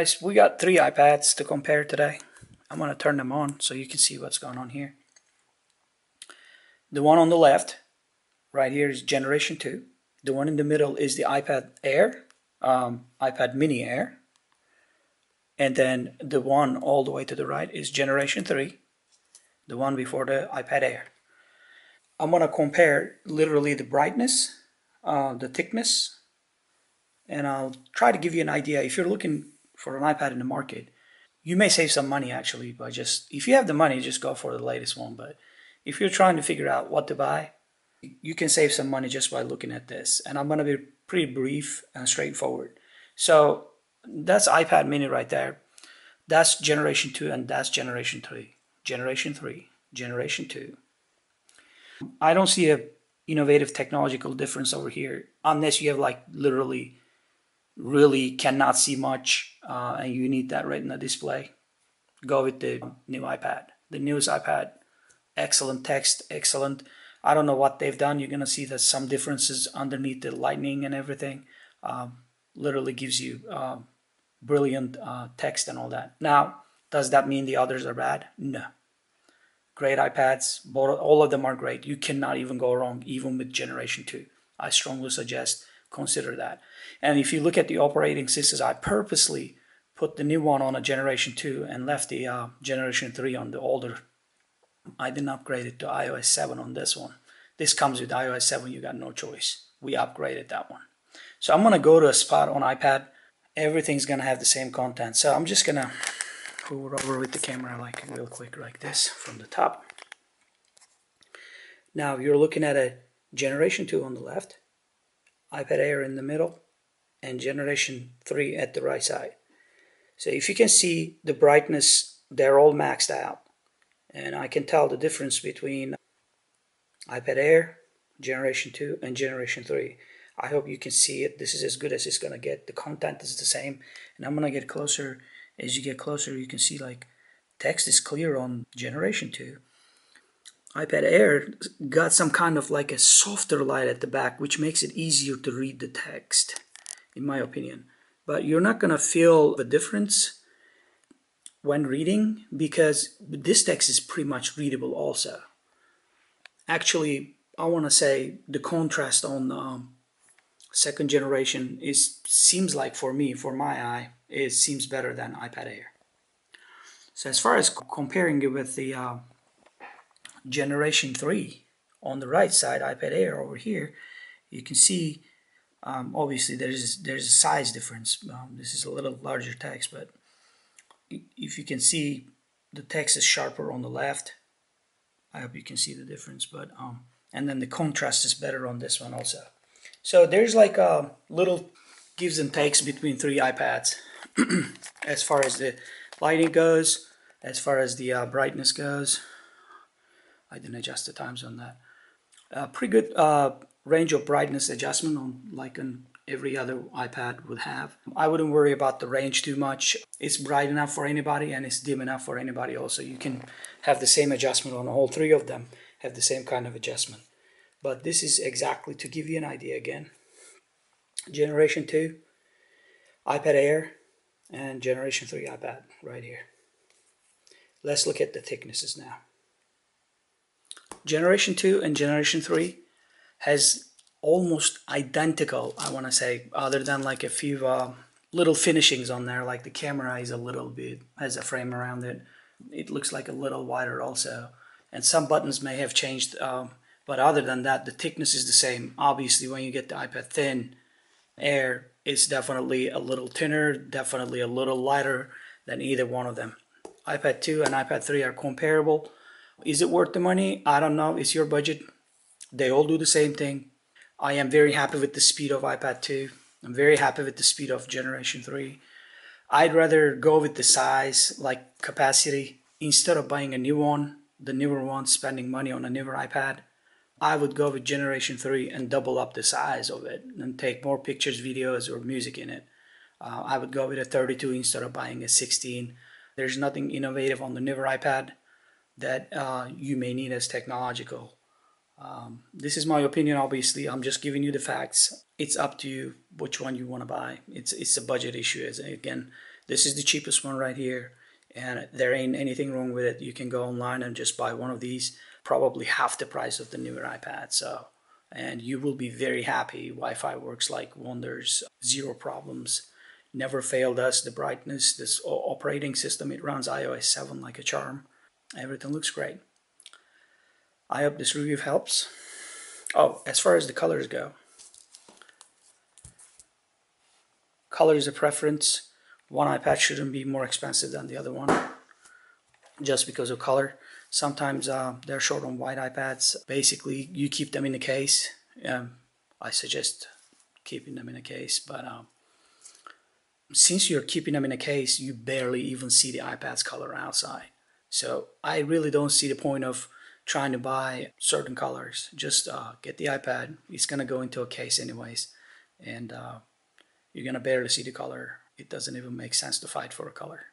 guys, we got 3 iPads to compare today. I'm going to turn them on so you can see what's going on here. The one on the left, right here, is Generation 2. The one in the middle is the iPad Air, iPad Mini Air. And then the one all the way to the right is Generation 3, the one before the iPad Air. I'm going to compare literally the brightness, the thickness, and I'll try to give you an idea. If you're looking for an iPad in the market, you may save some money actually by if you have the money, just go for the latest one. But if you're trying to figure out what to buy, you can save some money just by looking at this. And I'm going to be pretty brief and straightforward. So that's iPad mini right there. That's Generation 2 and that's Generation 3. Generation 3, Generation 2. I don't see a innovative technological difference over here unless you have like literally really cannot see much and you need that Retina display. Go with the new iPad. The newest iPad, excellent text, excellent. I don't know what they've done. You're going to see that some differences underneath the lightning and everything. Literally gives you brilliant text and all that. Now, does that mean the others are bad? No. Great iPads, all of them are great. You cannot even go wrong, even with Generation 2. I strongly suggest consider that. And if you look at the operating systems, I purposely put the new one on a Generation 2 and left the Generation 3 on the older. I didn't upgrade it to iOS 7 on this one. This comes with iOS 7, you got no choice. We upgraded that one. So I'm going to go to a spot on iPad. Everything's going to have the same content. So I'm just going to hover over with the camera like real quick like this from the top. Now you're looking at a Generation 2 on the left, iPad Air in the middle, and Generation 3 at the right side. So if you can see the brightness, they're all maxed out. And I can tell the difference between iPad Air, Generation 2, and Generation 3. I hope you can see it. This is as good as it's going to get. The content is the same. And I'm going to get closer. As you get closer, you can see like text is clear on Generation 2. iPad Air got some kind of like a softer light at the back, which makes it easier to read the text, in my opinion. But you're not going to feel the difference when reading because this text is pretty much readable also. Actually, I want to say the contrast on second generation seems like for me, for my eye, it seems better than iPad Air. So as far as comparing it with the Generation 3 on the right side, iPad Air over here, you can see obviously there's a size difference. This is a little larger text, but if you can see the text is sharper on the left. I hope you can see the difference, but and then the contrast is better on this one also. So there's like a little gives and takes between 3 iPads as far as the lighting goes, as far as the brightness goes. I didn't adjust the times on that. Pretty good range of brightness adjustment on every other iPad would have. I wouldn't worry about the range too much. It's bright enough for anybody and it's dim enough for anybody also. You can have the same adjustment on all 3 of them, have the same kind of adjustment. But this is exactly to give you an idea again. Generation 2, iPad Air, and Generation 3 iPad right here. Let's look at the thicknesses now. Generation 2 and Generation 3 has almost identical, I want to say, other than like a few little finishings on there, like the camera is a little bit, has a frame around it. It looks like a little wider also. And some buttons may have changed, but other than that, the thickness is the same. Obviously, when you get the iPad Thin Air, it's definitely a little thinner, definitely a little lighter than either one of them. iPad 2 and iPad 3 are comparable. Is it worth the money? I don't know. It's your budget. They all do the same thing. I am very happy with the speed of iPad 2. I'm very happy with the speed of Generation 3. I'd rather go with the size, like capacity, instead of buying a new one, the newer one, spending money on a newer iPad. I would go with Generation 3 and double up the size of it and take more pictures, videos, or music in it. I would go with a 32 instead of buying a 16. There's nothing innovative on the newer iPad that you may need as technological. This is my opinion, obviously. I'm just giving you the facts. It's up to you which one you want to buy. It's a budget issue. Again, This is the cheapest one right here, and there ain't anything wrong with it. You can go online and just buy one of these, probably half the price of the newer iPad. So, and you will be very happy. Wi-Fi works like wonders, zero problems, never failed us. The brightness, this operating system, it runs iOS 7 like a charm. Everything looks great. I hope this review helps. Oh, as far as the colors go, color is a preference. One iPad shouldn't be more expensive than the other one just because of color. Sometimes they're short on white iPads. Basically, you keep them in the case. I suggest keeping them in a case, but since you're keeping them in a case, you barely even see the iPad's color outside. So I really don't see the point of trying to buy certain colors. Just get the iPad. It's gonna go into a case anyways, and you're gonna barely see the color. It doesn't even make sense to fight for a color.